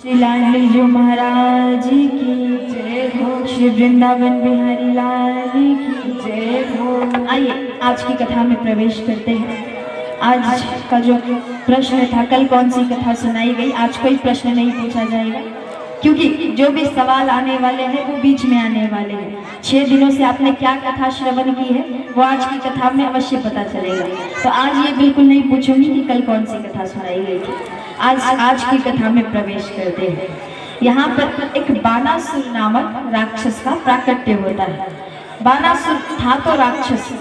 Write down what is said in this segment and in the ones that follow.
श्री लाडली जो महाराज की जय हो। श्री वृंदावन बिहारी लाल की जय हो। आइए आज की कथा में प्रवेश करते हैं। आज का जो प्रश्न था, कल कौन सी कथा सुनाई गई, आज कोई प्रश्न नहीं पूछा जाएगा, क्योंकि जो भी सवाल आने वाले हैं वो बीच में आने वाले हैं। 6 दिनों से आपने क्या कथा श्रवण की है वो आज की कथा में अवश्य पता चलेगा। तो आज ये बिल्कुल नहीं पूछूंगी कि कल कौन सी कथा सुनाई गई थी। आज की कथा में प्रवेश करते हैं। यहाँ पर एक बानासुर नामक राक्षस का प्राकट्य होता है। बानासुर था तो राक्षस,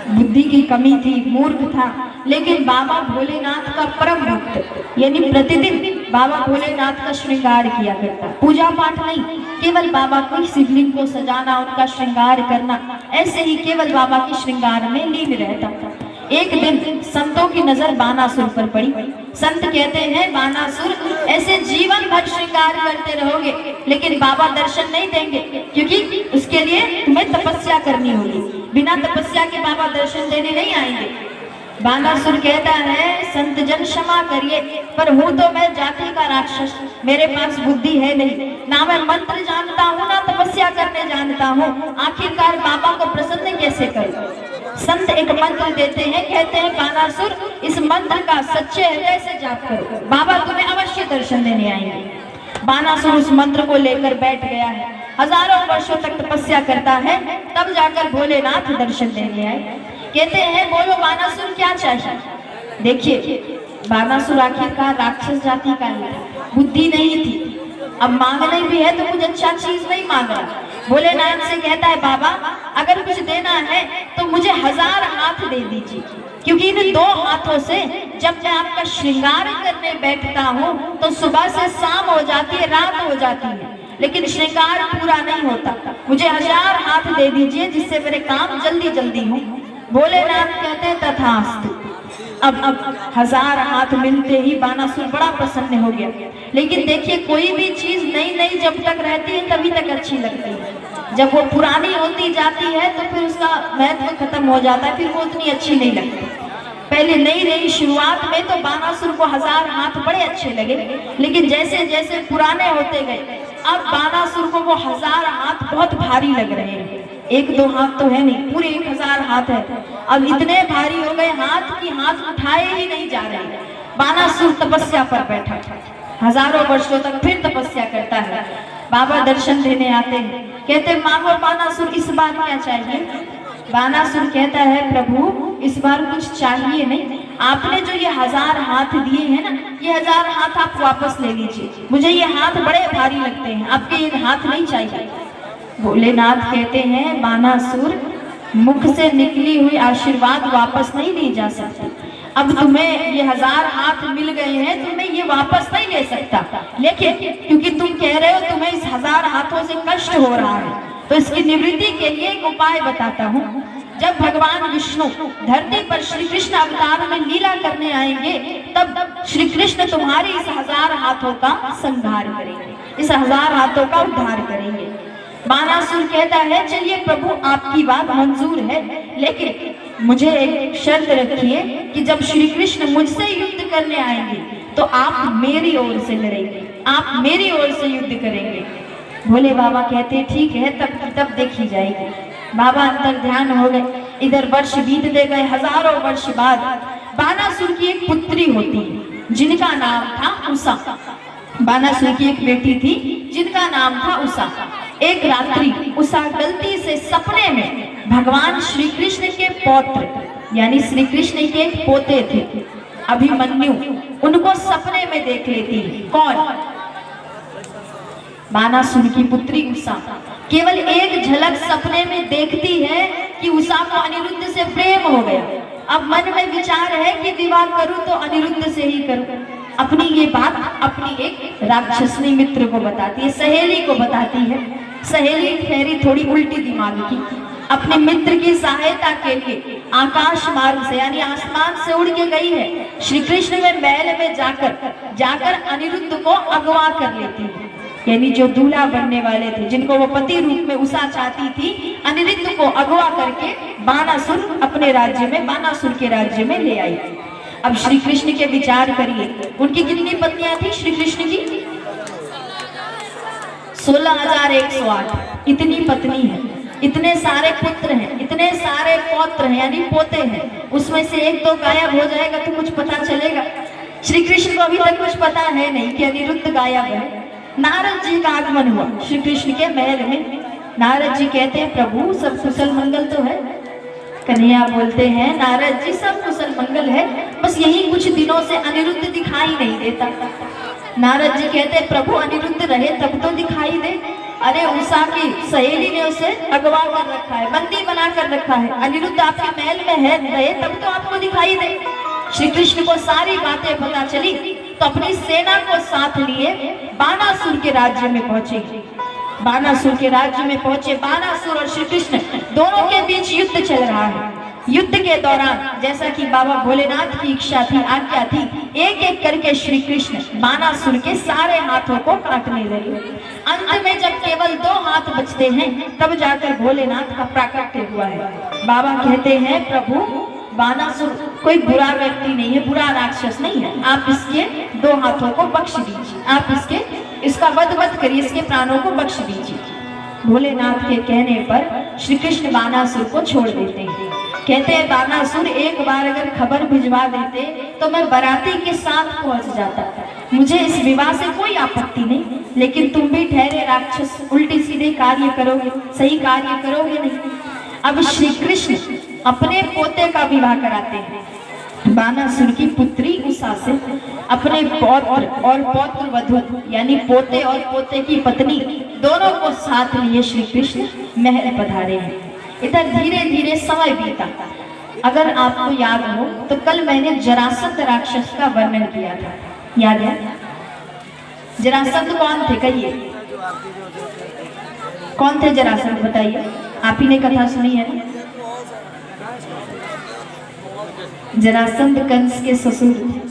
बुद्धि की कमी थी, मूर्ख था, लेकिन बाबा भोलेनाथ का परम भक्त, यानी प्रतिदिन बाबा भोलेनाथ का श्रृंगार किया करता। पूजा पाठ नहीं, केवल बाबा की शिवलिंग को सजाना, उनका श्रृंगार करना, ऐसे ही केवल बाबा के श्रृंगार में लीन रहता था। एक दिन संतों की नजर बानासुर पर पड़ी। संत कहते हैं, बानासुर ऐसे जीवन भर श्रृंगार करते रहोगे लेकिन बाबा दर्शन नहीं देंगे, क्योंकि उसके लिए तुम्हें तपस्या करनी होगी। बिना तपस्या के बाबा दर्शन देने नहीं आएंगे। बानासुर कहता है, संत जन क्षमा करिए, पर हूँ तो मैं जाति का राक्षस, मेरे पास बुद्धि है नहीं, ना मैं मंत्र जानता हूँ ना तपस्या करने जानता हूँ, आखिरकार बाबा को प्रसन्न कैसे करूँ। संत एक मंत्र देते हैं, कहते हैं, बानासुर इस मंत्र का सच्चे हृदय से जाप करो, बाबा तुम्हें अवश्य दर्शन देने आएंगे। बानासुर उस मंत्र को लेकर बैठ गया है, हजारों वर्षों तक तपस्या करता है, तब जाकर भोलेनाथ दर्शन देने आए। कहते हैं, बोलो बानासुर क्या चाहिए। देखिए, बानासुर आखिरकार राक्षस जाति का ही था, बुद्धि नहीं थी। अब मांगने भी है तो कुछ अच्छा चीज नहीं मांग रहा। भोलेनाथ से कहता है, बाबा अगर कुछ देना है तो मुझे 1000 हाथ दे दीजिए, क्योंकि इन 2 हाथों से जब मैं आपका श्रृंगार करने बैठता हूँ तो सुबह से शाम हो जाती है, रात हो जाती है, लेकिन श्रृंगार पूरा नहीं होता। मुझे 1000 हाथ दे दीजिए जिससे मेरे काम जल्दी जल्दी हो। भोलेनाथ कहते हैं, तथास्तु। अब 1000 हाथ मिलते ही बानासुर बड़ा प्रसन्न हो गया। लेकिन देखिए, कोई भी चीज नई नई जब तक रहती है तभी तक अच्छी लगती है, जब वो पुरानी होती जाती है तो फिर उसका महत्व खत्म हो जाता है, फिर वो उतनी अच्छी नहीं लगती। पहले नई नई शुरुआत में तो बानासुर को 1000 हाथ बड़े अच्छे लगे, लेकिन जैसे जैसे पुराने होते गए अब बानासुर को वो 1000 हाथ बहुत भारी लग रहे हैं। 1-2 हाथ तो है नहीं, पूरे 1000 हाथ है। अब इतने भारी हो गए हाथ की हाथ उठाए ही नहीं जा रहे। बानासुर तपस्या पर बैठा, हजारों वर्षों तक फिर तपस्या करता है। बाबा दर्शन देने आते हैं, कहते मांगो बानासुर, इस बार क्या चाहिए। बानासुर कहता है, प्रभु इस बार कुछ चाहिए नहीं, आपने जो ये 1000 हाथ दिए हैं ना, ये 1000 हाथ आप वापस ले लीजिए, मुझे ये हाथ बड़े भारी लगते हैं, आपके ये हाथ नहीं चाहिए। भोलेनाथ कहते हैं, बानासुर मुख से निकली हुई आशीर्वाद वापस नहीं ली जा सकती। अब तुम्हें ये 1000 हाथ मिल गए हैं, तुम्हें ये वापस नहीं ले सकता, लेकिन क्योंकि तुम कह रहे हो तुम्हें इस 1000 हाथों से कष्ट हो रहा है, तो इसकी निवृत्ति के लिए एक उपाय बताता हूँ। जब भगवान विष्णु धरती पर श्री कृष्ण अवतार में लीला करने आएंगे, तब श्री कृष्ण तुम्हारे इस 1000 हाथों का संहार करेंगे, इस 1000 हाथों का उद्धार करेंगे। बानासुर कहता है, चलिए प्रभु आपकी बात मंजूर है, लेकिन मुझे एक शर्त रखिए कि जब श्री कृष्ण मुझसे युद्ध करने आएंगे तो आप मेरी ओर से लड़ेंगे, आप मेरी ओर से युद्ध करेंगे। भोले बाबा कहते ठीक है, तब देखी जाएगी। बाबा अंतर ध्यान हो गए। इधर वर्ष बीतते गए, हजारों वर्ष बाद बानासुर की एक पुत्री होती है जिनका नाम था उषा। बानासुर की एक बेटी थी जिनका नाम था उषा। एक रात्रि उषा गलती से सपने में भगवान श्री कृष्ण के पौत्र, यानी श्री कृष्ण के एक पोते थे अभिमन्यु, उनको सपने में देख लेती। कौन? बानासुर की पुत्री उषा। केवल एक झलक सपने में देखती है कि उषा को अनिरुद्ध से प्रेम हो गया। अब मन में विचार है कि विवाह करूं तो अनिरुद्ध से ही करूं। अपनी ये बात अपनी एक राक्षसनी मित्र को बताती है, सहेली को बताती है। सहेली ठहरी थोड़ी उल्टी दिमाग की, अपने मित्र की सहायता के लिए आकाश मार्ग से यानी आसमान से उड़ के गई है। श्री कृष्ण में महल में जाकर अनिरुद्ध को अगवा कर लेती है, यानी जो दूल्हा बनने वाले थे, जिनको वो पति रूप में उषा चाहती थी, अनिरुद्ध को अगवा करके बानासुर अपने राज्य में, बानासुर के राज्य में ले आई। अब श्री कृष्ण के विचार करिए, उनकी कितनी पत्नियां थी श्री कृष्ण की? 14,108 इतनी पत्नी है, इतने सारे पुत्र हैं, इतने सारे पौत्र हैं यानी पोते हैं, उसमें से एक तो गायब हो जाएगा तो कुछ पता चलेगा। श्री कृष्ण को अभी तक कुछ पता है नहीं कि अनिरुद्ध गायब है। नारद जी का आगमन हुआ श्री कृष्ण के महल में। नारद जी कहते हैं प्रभु सब कुशल मंगल तो है। कन्हैया बोलते हैं नारद जी सब कुशल मंगल है, बस यही कुछ दिनों से अनिरुद्ध दिखाई नहीं देता। नारद जी कहते हैं प्रभु अनिरुद्ध रहे तब तो दिखाई दे। अरे उषा की सहेली ने उसे अगवा कर रखा है, बंदी बना कर रखा है, अनिरुद्ध आपके महल में है रहे तब तो आपको दिखाई दे। श्री कृष्ण को सारी बातें पता चली तो अपनी सेना को साथ लिए बानासुर के राज्य में पहुंचे। बानासुर के राज्य में पहुंचे। बानासुर और श्री कृष्ण दोनों के बीच युद्ध चल रहा है। युद्ध के दौरान जैसा कि बाबा भोलेनाथ की इच्छा थी, आज्ञा थी, एक एक करके श्री कृष्ण बानासुर के सारे हाथों को काटने लगे। अंत में जब केवल 2 हाथ बचते हैं तब जाकर भोलेनाथ का प्राकट्य हुआ है। बाबा कहते हैं प्रभु बानासुर कोई बुरा व्यक्ति नहीं है, बुरा राक्षस नहीं है, आप इसके 2 हाथों को बख्श दीजिए, आप इसका वध मत करिए, इसके प्राणों को बख्श दीजिए। भोलेनाथ के कहने पर श्री कृष्ण बानासुर को छोड़ देते हैं। कहते हैं बानासुर एक बार अगर खबर भिजवा देते तो मैं बाराती के साथ पहुंच जाता, मुझे इस विवाह से कोई आपत्ति नहीं, लेकिन तुम भी ठहरे राक्षस, उल्टे सीधे कार्य करोगे, सही कार्य करोगे नहीं। अब श्री कृष्ण अपने पोते का विवाह कराते हैं बानासुर की पुत्री उषा से। अपने पौत्र और पौत्र वधू यानी पोते और पोते की पत्नी दोनों को साथ लिए श्री कृष्ण महल पधारे हैं। इधर धीरे धीरे समय बीता। अगर आपको याद हो तो कल मैंने जरासंध राक्षस का वर्णन किया था, याद है? जरासंध कौन थे कहिए, कौन थे जरासंध बताइए, आप ही ने कथा सुनी है ना? जरासंध कंस के ससुर थे।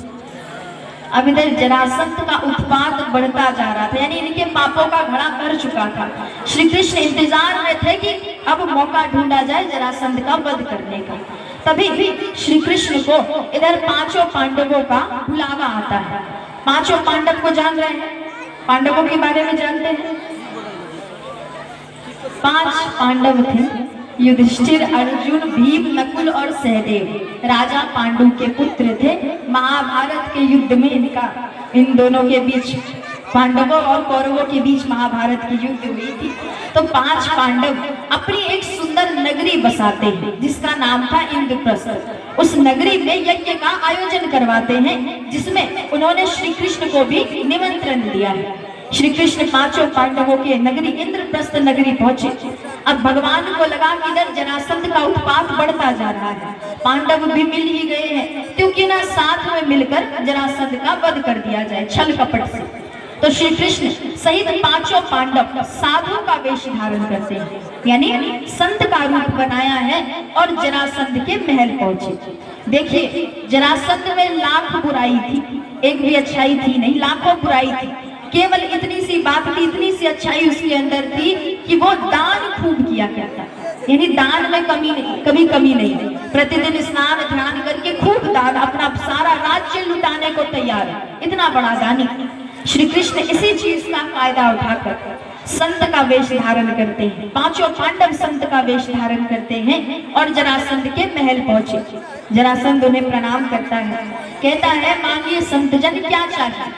अब इधर जरासंध का उत्पात बढ़ता जा रहा था, यानी इनके पापों का घड़ा भर चुका था। श्री कृष्ण इंतजार में थे कि अब मौका ढूंढा जाए जरासंध का वध करने का। तभी भी श्री कृष्ण को इधर 5 पांडवों का बुलावा आता है। 5 पांडव को जान रहे हैं, पांडवों के बारे में जानते हैं। 5 पांडव थे, युधिष्ठिर, अर्जुन, भीम, नकुल और सहदेव राजा पांडु के पुत्र थे। महाभारत के युद्ध में इन दोनों के बीच, पांडवों और कौरवों के बीच महाभारत की युद्ध हुई थी। तो 5 पांडव अपनी एक सुंदर नगरी बसाते हैं जिसका नाम था इंद्रप्रस्थ। उस नगरी में यज्ञ का आयोजन करवाते हैं जिसमें उन्होंने श्री कृष्ण को भी निमंत्रण दिया है। श्री कृष्ण 5 पांडवों के नगरी इंद्रप्रस्थ नगरी पहुंचे। अब भगवान को लगा कि इधर जरासंध का उत्पात बढ़ता जा रहा है, पांडव भी मिल ही गए हैं, क्योंकि ना साथ में मिलकर जरासंध का वध कर दिया जाए छल कपट से। तो श्री कृष्ण सहित 5 पांडव साधु का वेश धारण करते हैं, यानी संत का रूप बनाया है और जरासंध के महल पहुंचे। देखिए जरासंध में लाख बुराई थी, एक भी अच्छाई थी नहीं, लाखों बुराई थी। केवल इतनी सी बात थी, इतनी सी अच्छाई उसके अंदर थी कि वो दान खूब किया करता, यानी दान में कभी कमी नहीं। प्रतिदिन स्नान ध्यान करके खूब दान, अपना सारा राज्य लुटाने को तैयार है, इतना बड़ा दानी। श्री कृष्ण इसी चीज का फायदा उठाकर संत का वेश धारण करते हैं। 5 पांडव संत का वेश धारण करते हैं और जरासंध के महल पहुंचे। जरासंध उन्हें प्रणाम करता है, कहता है मानिए संत जन क्या चाहिए।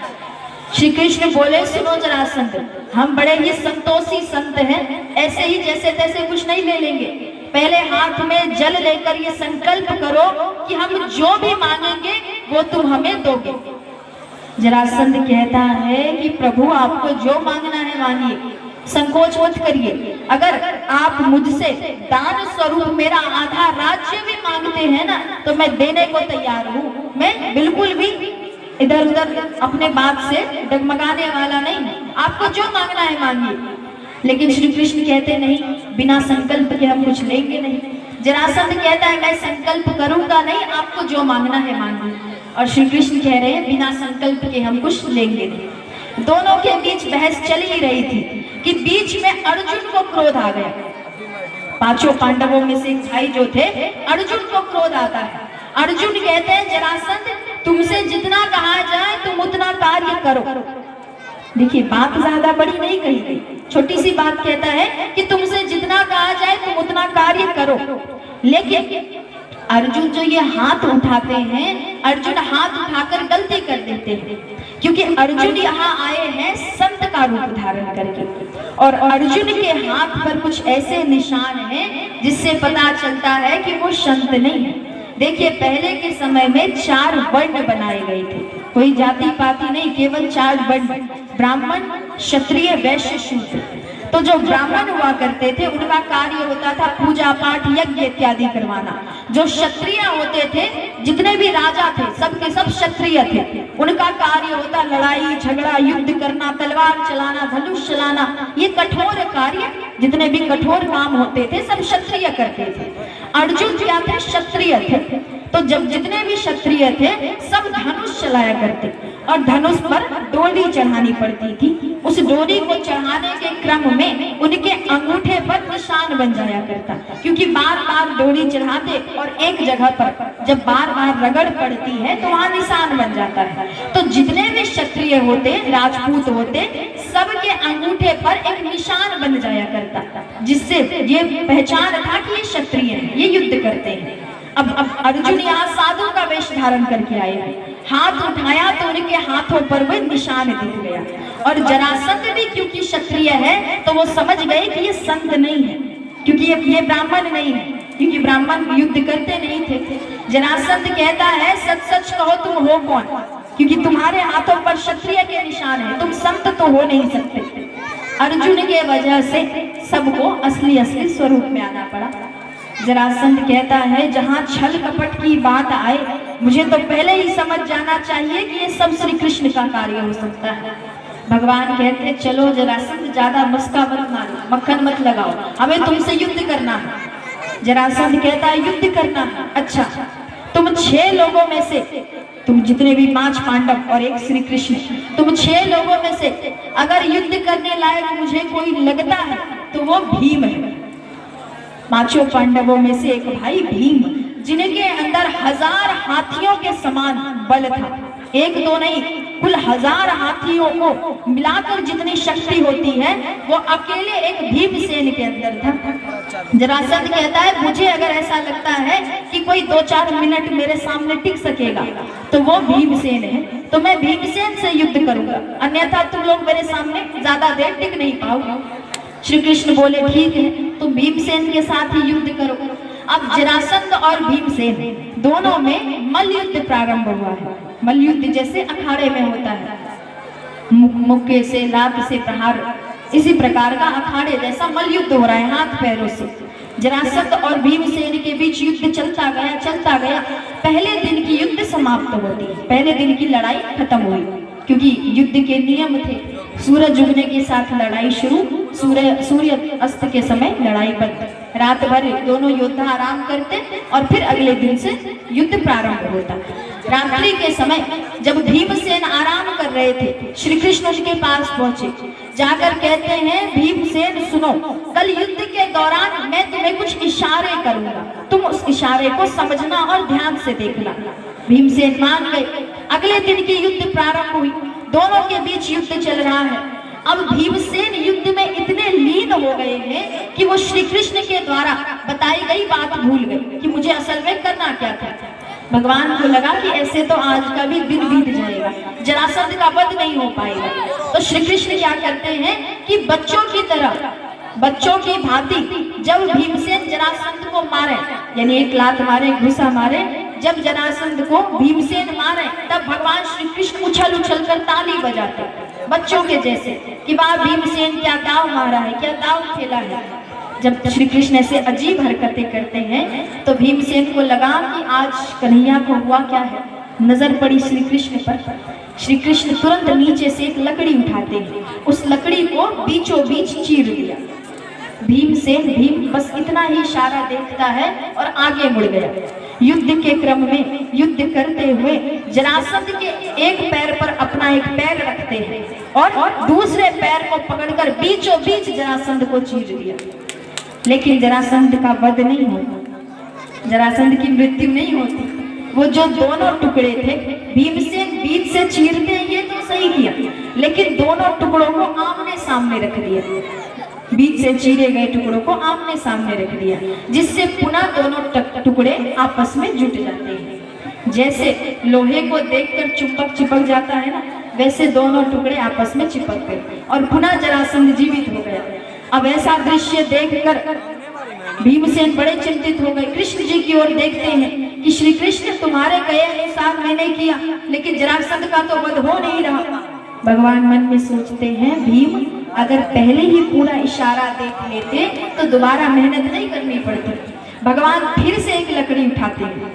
श्री कृष्ण बोले सुनो जरासंध, हम बड़े ही संतोषी संत हैं, ऐसे ही जैसे तैसे कुछ नहीं ले लेंगे। पहले हाथ में जल लेकर ये संकल्प करो कि हम जो भी मांगेंगे वो तुम हमें दोगे। जरासंध कहता है कि प्रभु आपको जो मांगना है मांगिए, संकोच मत करिए। अगर आप मुझसे दान स्वरूप मेरा आधा राज्य भी मांगते हैं ना तो मैं देने को तैयार हूँ। मैं बिल्कुल भी इधर उधर अपने बात से डगमगाने वाला नहीं, आपको जो मांगना है मांगिए। लेकिन श्री कृष्ण कहते नहीं, बिना संकल्प के हम कुछ लेंगे नहीं। जरासंध कहता है मैं संकल्प करूंगा नहीं, आपको जो मांगना है मांगिए। और श्री कृष्ण कह रहे हैं बिना संकल्प के हम कुछ लेंगे नहीं। दोनों के बीच बहस चल ही रही थी कि बीच में अर्जुन को क्रोध आ गया। 5 पांडवों में से भाई जो थे, अर्जुन को क्रोध आता है। अर्जुन कहते हैं जरासंध तुमसे जितना कहा जाए तुम उतना कार्य करो। देखिए बात ज्यादा बड़ी नहीं कही गई, छोटी सी बात कहता है कि तुमसे जितना कहा जाए तुम उतना कार्य करो। लेकिन अर्जुन जो ये हाथ उठाते हैं, अर्जुन हाथ उठाकर गलती कर देते हैं, क्योंकि अर्जुन यहाँ आए हैं संत का रूप धारण करके, और अर्जुन के हाथ पर कुछ ऐसे निशान हैं जिससे पता चलता है कि वो संत नहीं है। देखिए पहले के समय में 4 वर्ण बनाए गए थे, कोई जाति पाति नहीं, केवल 4 वर्ण, ब्राह्मण, क्षत्रिय, वैश्य, शूद्र। तो जो ब्राह्मण हुआ करते थे उनका कार्य होता था पूजा पाठ यज्ञ इत्यादि करवाना। जो क्षत्रिय होते थे, जितने भी राजा थे सब के सब क्षत्रिय थे, उनका कार्य होता लड़ाई झगड़ा, युद्ध करना, तलवार चलाना, धनुष चलाना, ये कठोर कार्य, जितने भी कठोर काम होते थे सब क्षत्रिय करते थे। अर्जुन क्या थे? क्षत्रिय थे। तो जब जितने भी क्षत्रिय थे सब धनुष चलाया करते, और धनुष पर डोरी चढ़ानी पड़ती थी। उस डोरी को चढ़ाने के क्रम में उनके अंगूठे पर निशान बन जाया करता, क्योंकि बार बार डोरी चढ़ाते और एक जगह पर जब बार बार रगड़ पड़ती है तो वहां निशान बन जाता है। तो जितने भी क्षत्रिय होते, राजपूत होते, सबके अंगूठे पर एक निशान बन जाया करता, जिससे ये पहचान था कि ये क्षत्रिय है, ये युद्ध करते हैं। अब अर्जुन यहाँ साधु का वेश धारण करके आए हैं, हाथ उठाया तो उनके हाथों पर वो निशान दिख गया। और जरासंध भी क्योंकि क्षत्रिय है तो वो समझ गए कि ये संत नहीं है, क्योंकि ये ब्राह्मण नहीं है, क्योंकि ब्राह्मण युद्ध करते नहीं थे। जरासंध कहता है सच सच कहो तुम हो कौन, क्योंकि तुम्हारे हाथों पर क्षत्रिय के निशान है, तुम संत तो हो नहीं सकते। अर्जुन के वजह से सबको असली स्वरूप में आना पड़ा। जरासंध कहता है जहाँ छल कपट की बात आए, मुझे तो पहले ही समझ जाना चाहिए कि ये सब श्री कृष्ण का कार्य हो सकता है। भगवान कहते हैं चलो जरासंध ज्यादा मस्का मत मारो, मक्खन मत लगाओ, हमें तुमसे युद्ध करना है। जरासंध कहता है युद्ध करना है, अच्छा तुम 6 लोगों में से, तुम जितने भी 5 पांडव और 1 श्री कृष्ण, तुम 6 लोगों में से अगर युद्ध करने लायक मुझे कोई लगता है तो वो भीम है। 5 पांडवों में से एक भाई भीम, जिनके अंदर 1000 हाथियों के समान बल था, 1-2 नहीं, कुल 1000 हाथियों को मिलाकर जितनी शक्ति होती है वो अकेले एक भीमसेन के अंदर था। जरासंध कहता है मुझे अगर ऐसा लगता है कि कोई 2-4 मिनट मेरे सामने टिक सकेगा तो वो भीमसेन है, तो मैं भीमसेन से युद्ध करूंगा, अन्यथा तुम लोग मेरे सामने ज्यादा देर टिक नहीं पाओगे। श्री कृष्ण बोले ठीक है, तुम भीमसेन के साथ ही युद्ध करो। अब जरासंध और भीमसेन दोनों में मल्लयुद्ध प्रारंभ हुआ है। मल्लयुद्ध जैसे अखाड़े में होता है, मुक्के से, लात से प्रहार, इसी प्रकार का अखाड़े जैसा मल्लयुद्ध हो रहा है हाथ पैरों से। जरासंध और भीमसेन के बीच युद्ध चलता गया। पहले दिन की युद्ध समाप्त होती है, पहले दिन की लड़ाई खत्म हुई, क्योंकि युद्ध के नियम थे। सूरज उगने के साथ लड़ाई शुरू, सूर्य अस्त के समय लड़ाई बंद। रात भर दोनों योद्धा आराम करते और फिर अगले दिन से युद्ध प्रारंभ होता। रात्रि के समय जब भीमसेन आराम कर रहे थे, श्री कृष्ण उनके पास पहुंचे, जाकर कहते हैं भीमसेन सुनो, कल युद्ध के दौरान मैं तुम्हें कुछ इशारे करूंगा, तुम उस इशारे को समझना और ध्यान से देखना। भीमसेन मान गए। अगले दिन की युद्ध प्रारंभ हुई, दोनों के बीच युद्ध चल रहा है। अब भीमसेन युद्ध में इतने लीन हो गए हैं कि वो श्री कृष्ण के द्वारा बताई गई बात भूल गए कि मुझे असल में करना क्या था। भगवान को लगा कि ऐसे तो आज का भी दिन बीत जाएगा, जरासंध का वध नहीं हो पाएगा। तो श्री कृष्ण क्या करते हैं कि बच्चों की तरह, बच्चों की भांति जब भीमसेन जरासंध को मारे, यानी एक लात मारे, घुसा मारे, जब जरासंध को भीमसेन मारे तब भगवान श्री कृष्ण उछल उछल कर ताली बजाते, बच्चों के जैसे कि वाह भीमसेन क्या दाव मारा है, क्या दाव खेला है। जब श्री कृष्ण ऐसे अजीब हरकतें करते हैं तो भीमसेन को लगा कि आज कन्हैया को हुआ क्या है। नजर पड़ी श्री कृष्ण पर, श्री कृष्ण तुरंत नीचे से एक लकड़ी उठाते हैं, उस लकड़ी को बीचों बीच चीर दिया। भीम बस इतना ही इशारा देखता है और आगे मुड़ गया। युद्ध के क्रम में युद्ध करते हुए जरासंध के एक पैर पर अपना एक पैर रखते हैं और दूसरे पैर को पकड़कर बीचों बीच जरासंध को चीर दिया। लेकिन जरासंध का वध नहीं होता, जरासंध की मृत्यु नहीं होती। वो जो दोनों टुकड़े थे, भीमसेन बीच से चीरते ये तो सही किया, लेकिन दोनों टुकड़ों को आमने सामने रख दिया, बीच से चीरे गए टुकड़ों को आमने सामने रख दिया, जिससे पुनः दोनों टुकड़े आपस में जुट जाते हैं। जैसे लोहे को देखकर चुंबक चिपक जाता है ना, वैसे दोनों टुकड़े आपस में चिपक गए और पुनः जरासंध जीवित हो गया। अब ऐसा दृश्य देखकर भीमसेन बड़े चिंतित हो गए। कृष्ण जी की ओर देखते हैं कि श्री कृष्ण तुम्हारे कहे अनुसार मैंने किया, लेकिन जरासंध का तो वध हो नहीं रहा। भगवान मन में सोचते हैं, भीम अगर पहले ही पूरा इशारा देख लेते तो दोबारा मेहनत नहीं करनी पड़ती। भगवान फिर से एक लकड़ी उठाते हैं,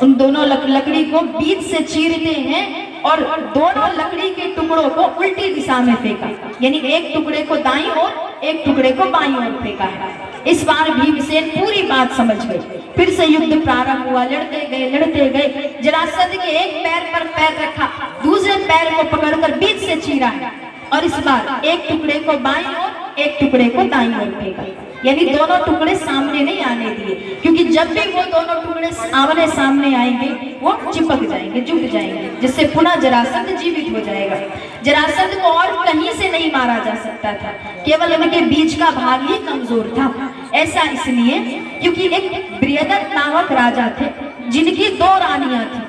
उन दोनों लकड़ी को बीच से चीरते हैं और दोनों लकड़ी के टुकड़ों को उल्टी दिशा में फेंका, यानी एक टुकड़े को दाईं ओर एक टुकड़े को बाईं ओर फेंका है। इस बार भीमसेन पूरी बात समझ गए। फिर से युद्ध प्रारंभ हुआ, लड़ते गए। जरासंध के एक पैर पर पैर रखा, दूसरे पैर को पकड़कर बीच से चीरा है और इस बार एक टुकड़े को बाईं ओर एक टुकड़े को दाईं ओर फेंका, यानी दोनों टुकड़े सामने नहीं आने दिए, क्योंकि जब भी वो दोनों टुकड़े आमने सामने आएंगे वो चिपक जाएंगे, जुट जाएंगे, जिससे पुनः जरासंध जीवित हो जाएगा। जरासंध को और कहीं से नहीं मारा जा सकता था, केवल उनके बीच का भाग ही कमजोर था। ऐसा इसलिए क्योंकि एक बृहदत्त नामक राजा थे जिनकी 2 रानियां थी,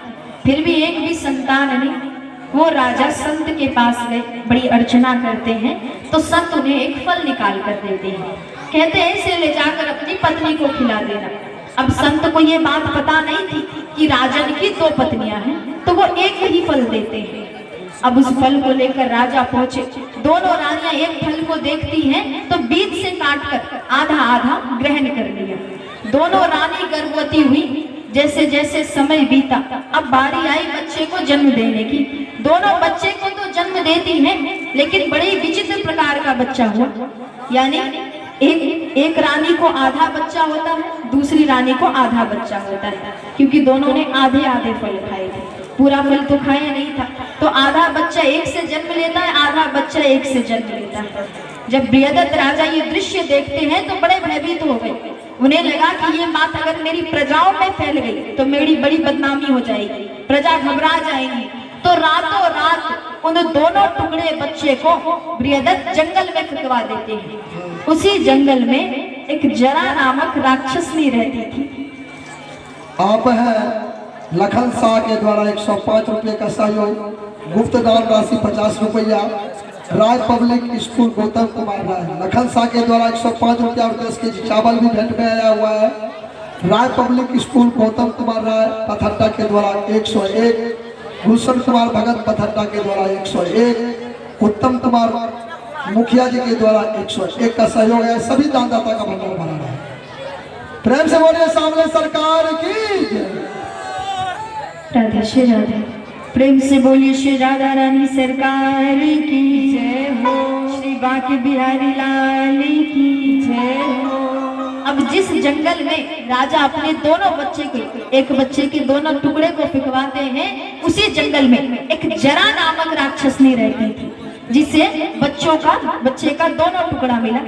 फिर भी एक भी संतान नहीं। वो राजा संत के पास गए, बड़ी अर्चना करते हैं तो संत उन्हें एक फल निकाल कर देते हैं, कहते हैं इसे ले जाकर अपनी पत्नी को खिला देना। अब संत को ये बात पता नहीं थी कि राजन की 2 पत्नियां हैं, तो वो एक ही फल देते हैं। अब उस फल को लेकर राजा पहुंचे, दोनों रानियां एक फल को देखती हैं तो बीच से काटकर आधा आधा ग्रहण कर लिया। दोनों रानी गर्भवती हुई। जैसे जैसे समय बीता, अब बारी आई बच्चे को जन्म देने की। दोनों बच्चे को तो जन्म देती हैं, लेकिन बड़े विचित्र प्रकार का बच्चा हुआ, यानी एक रानी को आधा बच्चा होता है, दूसरी रानी को आधा बच्चा होता है, क्योंकि दोनों ने आधे आधे फल खाए थे, पूरा फल तो खाया नहीं था। तो आधा बच्चा एक से जन्म लेता है, आधा बच्चा एक से जन्म लेता है। जब बृहदत्त राजा ये दृश्य देखते हैं तो बड़े भयभीत हो गए। उन्हें लगा कि ये बात अगर मेरी प्रजाओं में फैल गई तो मेरी बड़ी बदनामी हो जाएगी, प्रजा घबरा जाएगी। तो रातों रात उन दोनों टुकड़े बच्चे को बृहदत्त जंगल में फेंकवा देते हैं। उसी जंगल में एक जरा नामक राक्षसनी रहती थी। आप है लखन शाह के द्वारा 105 रुपये का सहयोग, गुप्त दान राशि 50 रुपया, राज पब्लिक स्कूल गौतम कुमार राय। लखन शाह के द्वारा 105 रुपया और 10 केजी चावल भी भेंट में आया हुआ है। राज पब्लिक स्कूल गौतम कुमार राय पथरटा के द्वारा 101, भूषण कुमार भगत पथरटा के द्वारा 101, उत्तम कुमार मुखिया जी के द्वारा 101 का सहयोग है। सभी दानदाता का भंडार बना रहा है। प्रेम से बोलिए सामने सरकार की। राधे श्री राधे। प्रेम से बोलिए श्री राधा रानी सरकार की जय हो, श्री बांके बिहारी लाल की जय हो। अब जिस जंगल में राजा अपने दोनों बच्चे को, एक बच्चे के दोनों टुकड़े को फेंकवाते हैं, उसी जंगल में एक जरा नामक राक्षसनी रहती थी, जिसे बच्चे का दोनों टुकड़ा मिला,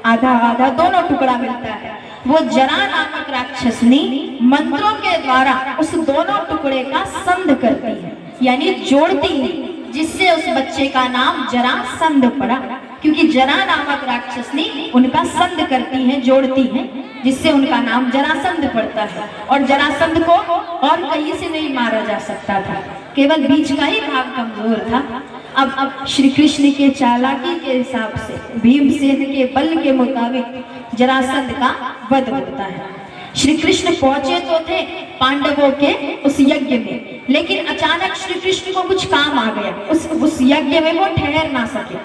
आधा आधा दोनों टुकड़ा मिलता है। वो जरा नामक राक्षसनी मंत्रों के द्वारा उस दोनों टुकड़े का संध करती है, यानी जोड़ती है, जिससे उस बच्चे का नाम जरासंध पड़ा, क्योंकि जरा नामक राक्षसनी उनका संध करती है, जोड़ती है, जिससे उनका नाम जरासंध पड़ता है। और जरासंध को और कहीं से नहीं मारा जा सकता था, केवल बीच का ही भाग कमजोर था। अब श्री कृष्ण के चालाकी के हिसाब से भीमसेन के बल के मुताबिक जरासंध का वध होता है। श्री कृष्ण पहुंचे तो थे पांडवों के उस यज्ञ में, लेकिन अचानक श्री कृष्ण को कुछ काम आ गया, उस यज्ञ में वो ठहर ना सके।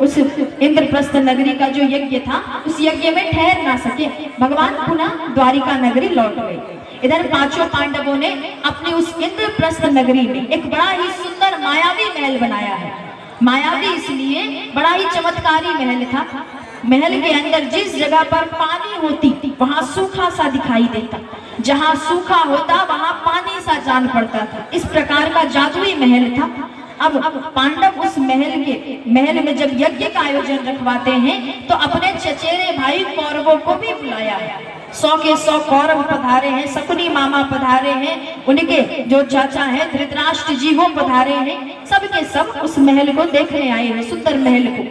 उस इंद्रप्रस्थ नगरी का जो यज्ञ था, उस यज्ञ में ठहर ना सके। भगवान पुनः द्वारिका नगरी लौट गए। इधर 5 पांडवों ने अपनी उस इंद्रप्रस्थ नगरी में एक बड़ा ही सुंदर मायावी महल बनाया है। मायावी इसलिए बड़ा ही चमत्कारी महल था। महल के अंदर जिस जगह पर पानी होती वहां सूखा सा दिखाई देता, जहां सूखा होता वहां पानी सा जान पड़ता था। इस प्रकार का जादुई महल था। अब पांडव उस महल में जब यज्ञ का आयोजन रखवाते हैं तो अपने चचेरे भाई कौरवों को भी बुलाया है। 100 के 100 कौरव पधारे हैं, शकुनी मामा पधारे हैं, उनके जो चाचा हैं धृतराष्ट्र जी वो पधारे हैं, सब के सब उस महल को देखने आए हैं, सुंदर महल को।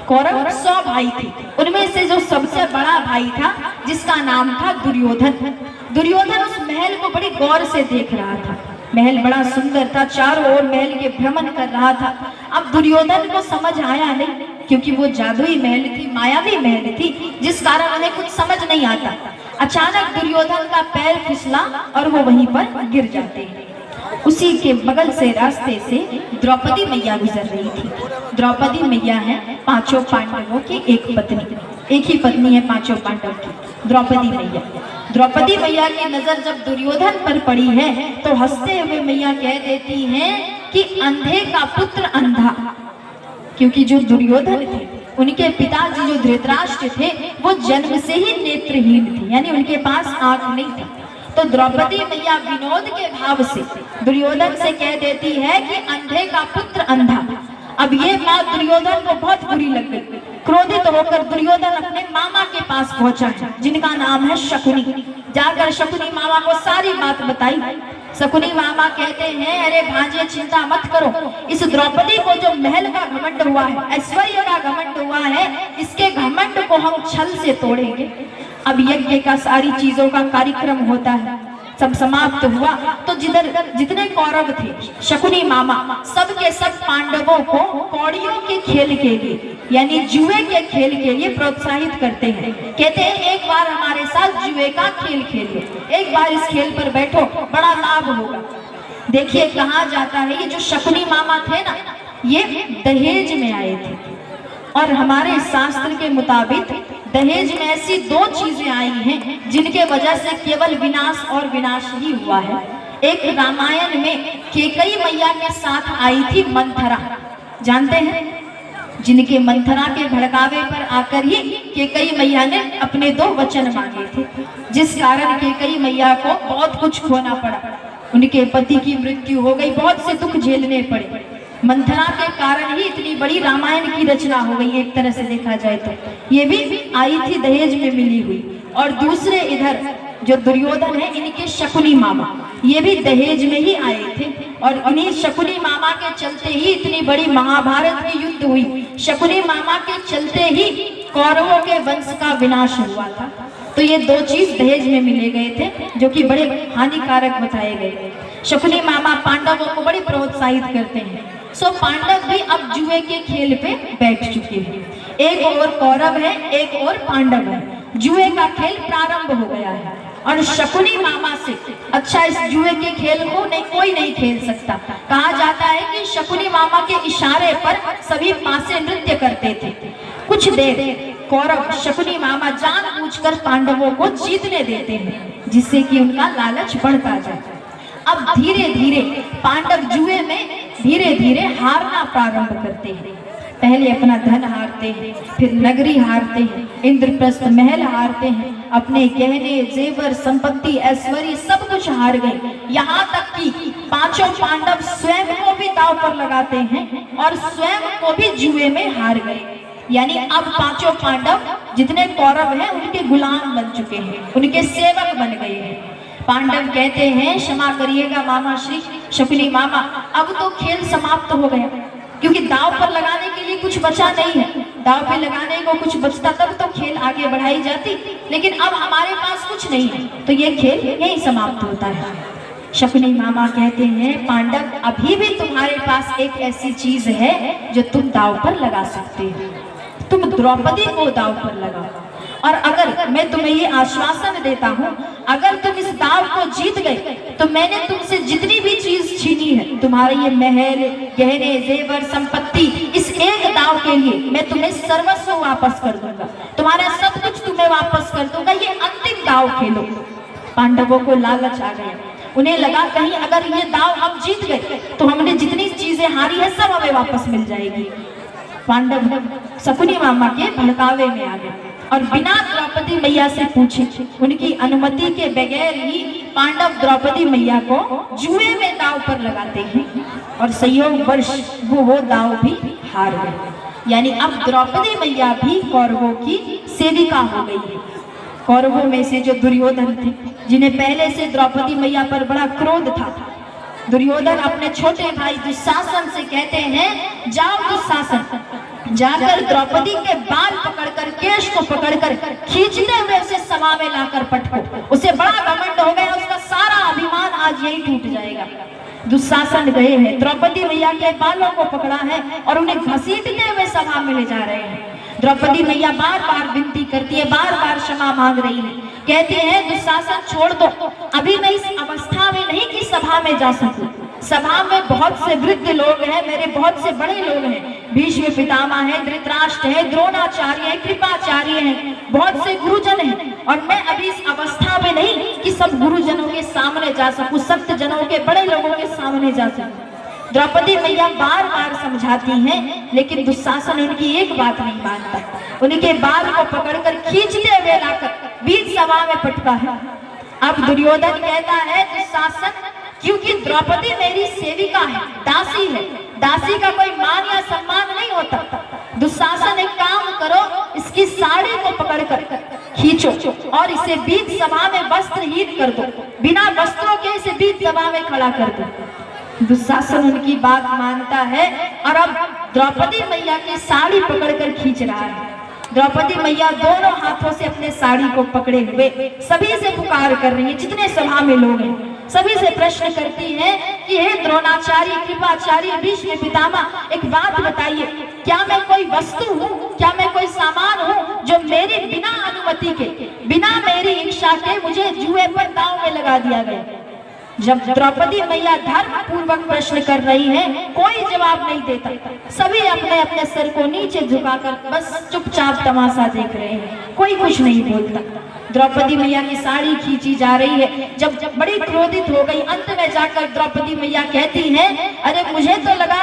कौरव 100 भाई थे, उनमें से जो सबसे बड़ा भाई था जिसका नाम था दुर्योधन। दुर्योधन उस महल को बड़ी गौर से देख रहा था। महल बड़ा सुंदर था, चारों ओर महल के भ्रमण कर रहा था। अब दुर्योधन को समझ आया नहीं, क्योंकि वो जादुई महल थी, मायावी महल थी, जिस कारण उन्हें कुछ समझ नहीं आता। अचानक दुर्योधन का पैर फिसला और वो वहीं पर गिर जाते हैं। उसी के बगल से रास्ते से द्रौपदी मैया गुजर रही थी। द्रौपदी मैया है पांचों पांडवों की एक पत्नी, एक ही पत्नी है पांचों पांडव की, द्रौपदी मैया। द्रौपदी मैया की नजर जब दुर्योधन पर पड़ी है तो हंसते हुए मैया कह देती हैं कि अंधे का पुत्र अंधा, क्योंकि जो दुर्योधन थे उनके पिताजी जो धृतराष्ट्र थे वो जन्म से ही नेत्रहीन थे, यानी उनके पास आंख नहीं थी। तो द्रौपदी मैया विनोद के भाव से दुर्योधन से कह देती है कि अंधे का पुत्र अंधा। अब ये बात दुर्योधन को बहुत बुरी लग गई। क्रोधित होकर दुर्योधन अपने मामा के पास पहुंचा है, जिनका नाम है शकुनी। जाकर शकुनी मामा को सारी बात बताई। शकुनी मामा कहते हैं, अरे भांजे चिंता मत करो, इस द्रौपदी को जो महल का घमंड हुआ है, ऐश्वर्य का घमंड हुआ है, इसके घमंड को हम छल से तोड़ेंगे। अब यज्ञ का सारी चीजों का कार्यक्रम होता है, सब समाप्त हुआ तो जितने कौरव थे शकुनी मामा सब के सब पांडवों को कौड़ियों के खेल के लिए, यानी जुए के खेल के लिए प्रोत्साहित करते हैं। कहते हैं एक बार हमारे साथ जुए का खेल खेलो, एक बार इस खेल पर बैठो, बड़ा लाभ होगा। देखिए कहा जाता है ये जो शकुनी मामा थे ना, ये दहेज में आए थे, और हमारे शास्त्र के मुताबिक दहेज में ऐसी 2 चीजें आई हैं जिनके वजह से केवल विनाश और विनाश ही हुआ है। एक रामायण में कैकेयी मैया के साथ आई थी मंथरा, जानते हैं, जिनके मंथरा के भड़कावे पर आकर ही कैकेयी मैया ने अपने 2 वचन मांगे थे, जिस कारण कैकेयी मैया को बहुत कुछ खोना पड़ा। उनके पति की मृत्यु हो गई, बहुत से दुख झेलने पड़े। मंथरा के कारण ही इतनी बड़ी रामायण की रचना हो गई, एक तरह से देखा जाए तो। ये भी आई थी दहेज में मिली हुई। और दूसरे इधर जो दुर्योधन है, इनके शकुनी मामा, ये भी दहेज में ही आए थे, और उन्हीं शकुनी मामा के चलते ही इतनी बड़ी महाभारत की युद्ध हुई। शकुनी मामा के चलते ही कौरवों के वंश का विनाश हुआ था। तो ये 2 चीज दहेज में मिले गए थे, जो कि बड़े हानिकारक बताए गए। शकुनी मामा पांडवों को बड़ी प्रोत्साहित करते हैं। सो पांडव भी अब जुए के खेल पे बैठ चुके हैं। एक और कौरव है, एक और पांडव है। जुए का खेल प्रारंभ हो गया है, और शकुनी मामा से अच्छा इस जुए के खेल को कोई नहीं खेल सकता। कहा जाता है कि शकुनी मामा के इशारे पर सभी पासे नृत्य करते थे। कुछ देर कौरव शकुनी मामा जानबूझकर पांडवों को जीतने देते हैं, जिससे कि उनका लालच बढ़ता जाए। अब धीरे धीरे पांडव जुए में धीरे धीरे हारना प्रारंभ करते हैं। पहले अपना धन हारते हैं, फिर नगरी हारते हैं, इंद्रप्रस्थ महल हारते हैं, अपने गहने जेवर संपत्ति ऐश्वर्य सब कुछ हार गए। यहाँ तक कि पांचों पांडव स्वयं को भी दांव पर लगाते हैं और स्वयं को भी जुए में हार गए। यानी अब पांचों पांडव जितने कौरव हैं उनके गुलाम बन चुके हैं, उनके सेवक बन गए हैं। पांडव कहते हैं, क्षमा करिएगा मामा श्री शकुनी मामा, अब तो खेल समाप्त हो गया, क्योंकि दांव पर लगाने के लिए कुछ बचा नहीं है। दांव पे लगाने को कुछ बचता तब तो खेल आगे बढ़ाई जाती, लेकिन अब हमारे पास कुछ नहीं है, तो ये खेल यही समाप्त होता है। शकुनी मामा कहते हैं, पांडव अभी भी तुम्हारे पास एक ऐसी चीज है जो तुम दांव पर लगा सकते हो, तुम द्रौपदी को दांव पर लगाओ। और अगर मैं तुम्हें ये आश्वासन देता हूँ, अगर तुम इस दांव को जीत गए तो मैंने तुमसे जितनी भी चीज छीनी है, तुम्हारे ये महल गहने जेवर संपत्ति, इस एक दांव के लिए मैं तुम्हें सर्वस्व वापस कर दूंगा, तुम्हारा सब कुछ तुम्हें वापस कर दूंगा, ये अंतिम दांव खेलो। पांडवों को लालच आ गया, उन्हें लगा कहीं अगर ये दांव हम जीत गए तो हमने जितनी चीजें हारी है सब हमें वापस मिल जाएगी। पांडव शकुनी मामा के भड़कावे में आ गए और बिना द्रौपदी मैया से पूछे, उनकी अनुमति के बगैर ही पांडव द्रौपदी मैया को जुए में दांव पर लगाते हैं, और संयोगवश वो दांव भी हार गए। यानी अब द्रौपदी मैया भी कौरवों की सेविका हो गई है। कौरवों में से जो दुर्योधन थे, जिन्हें पहले से द्रौपदी मैया पर बड़ा क्रोध था। दुर्योधन अपने छोटे भाई दुशासन से कहते हैं, जाओ दुशासन, जाकर द्रौपदी के बाल पकड़कर, केश को पकड़कर खींचते हुए उसे सभा में लाकर पटको। उसे बड़ा घमंड हो गया, उसका सारा अभिमान आज यही टूट जाएगा। दुशासन गए हैं, द्रौपदी मैया के बालों को पकड़ा है और उन्हें घसीटते हुए सभा में ले जा रहे हैं। द्रौपदी मैया बार बार विनती करती है, बार बार क्षमा मांग रही है, कहती है दुशासन छोड़ दो, अभी मैं इस अवस्था में नहीं कि सभा में जा सकूं। सभा में बहुत से वृद्ध लोग हैं, मेरे बहुत से बड़े लोग हैं, भीष्म पितामह है, धृतराष्ट्र है, द्रोणाचार्य है, कृपाचार्य है, बहुत से गुरुजन हैं, और मैं अभी इस अवस्था में नहीं कि सब गुरुजनों के सामने जा सकूं, सप्त जनों के, बड़े लोगों के सामने जा सकूं। द्रौपदी मैया बार बार समझाती हैं, लेकिन दुशासन उनकी एक बात नहीं मानता। उनके बाल को पकड़कर खींचते हुए लाकर बीच सभा में पटका है। अब दुर्योधन कहता है, दुशासन, क्योंकि द्रौपदी मेरी सेविका है, दासी है, दासी का कोई मान या सम्मान नहीं होता। दुशासन एक काम करो, इसकी साड़ी को पकड़कर खींचो और इसे बीच सभा में वस्त्रहीन कर दो, बिना वस्त्रों के इसे बीच सभा में खड़ा कर दो। दुशासन उनकी बात मानता है और अब द्रौपदी मैया की साड़ी पकड़कर खींच रहा है। द्रौपदी मैया दोनों हाथों से अपने साड़ी को पकड़े हुए सभी से पुकार कर रही है, जितने सभा में लोग हैं सभी से प्रश्न करती है कि हे द्रोणाचार्य, कृपाचार्य, भीष्म पितामह, एक बात बताइए, क्या मैं कोई वस्तु हूँ, क्या मैं कोई सामान हूँ जो मेरी बिना अनुमति के, बिना मेरी इच्छा के मुझे जुए पर दांव में लगा दिया गया? जब द्रौपदी मैया धर्म पूर्वक प्रश्न कर रही है, कोई जवाब नहीं देता, सभी अपने अपने सिर को नीचे झुकाकर बस चुपचाप तमाशा देख रहे हैं, कोई कुछ नहीं बोलता। द्रौपदी मैया की साड़ी खींची जा रही है। जब बड़ी क्रोधित हो गई, अंत में जाकर द्रौपदी मैया कहती है, अरे मुझे तो लगा